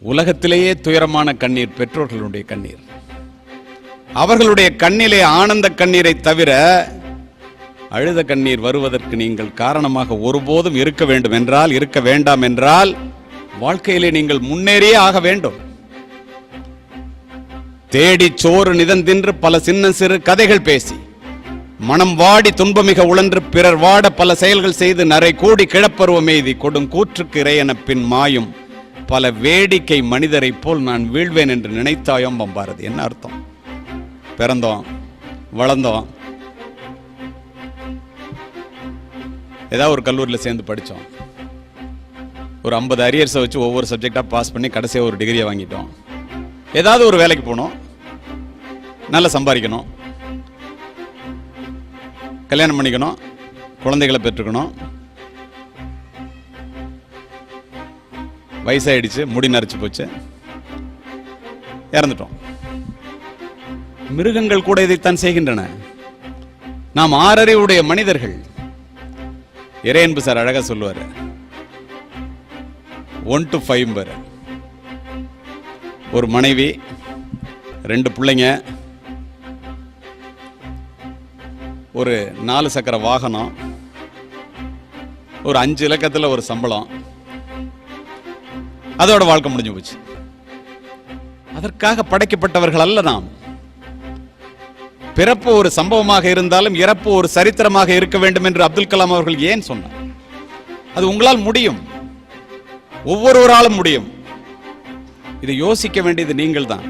உலகத்திலேயே துயரமான கண்ணீர் பெற்றோர்களுடைய கண்ணீர். அவர்களுடைய கண்ணிலே ஆனந்த கண்ணீரை தவிர அழுத கண்ணீர் வருவதற்கு நீங்கள் காரணமாக ஒருபோதும் இருக்க வேண்டும் என்றால், இருக்க வேண்டாம் என்றால் வாழ்க்கையிலே நீங்கள் முன்னேறியே ஆக வேண்டும். தேடி சோறு நிதந்தின்று பல சின்ன சிறு கதைகள் பேசி, மனம் வாடி துன்பமிக உழன்று பிறர் வாட பல செயல்கள் செய்து நரை கூடி கிழப்பருவம் எய்தி கொடும் கூற்றுக்கு இறையென பின் மாயும் பல வேடிக்கை மனிதரை போல் நான் வீழ்வேன் என்று நினைத்தாயோம் பாரதி. என்ன அர்த்தம்? பிறந்தோம், வளர்ந்தோம், ஏதாவது ஒரு கல்லூரியில் சேர்ந்து படித்தோம், ஒரு 50 அரியர்ஸை வச்சு ஒவ்வொரு சப்ஜெக்டாக பாஸ் பண்ணி கடைசியாக ஒரு டிகிரியை வாங்கிட்டோம். ஏதாவது ஒரு வேலைக்கு போகணும், நல்லா சம்பாதிக்கணும், கல்யாணம் பண்ணிக்கணும், குழந்தைகளை பெற்றுக்கணும், வயசாயிடுச்சு, முடி நரைச்சு போச்சு, இறந்துட்டோம். மிருகங்கள் கூட இதைத்தான் செய்கின்றன. நாம் 6 அறிவுடைய மனிதர்கள். இறையன்பு சார் அழகா சொல்லுவாரு, 1 to 5. ஒரு மனைவி, 2 பிள்ளைங்க, ஒரு 4 சக்கர வாகனம், ஒரு 5 இலக்கத்தில் ஒரு சம்பளம், அதோட வாழ்க்கை முடிஞ்சு போச்சு. அதற்காக படைக்கப்பட்டவர்கள் அல்ல நாம். பிறப்பு ஒரு சம்பவமாக இருந்தாலும் இறப்பு ஒரு சரித்திரமாக இருக்க வேண்டும் என்று அப்துல் கலாம் அவர்கள் ஏன் சொன்னார்? அது உங்களால் முடியும், ஒவ்வொருவராலும் முடியும். இதை யோசிக்க வேண்டியது நீங்கள் தான்.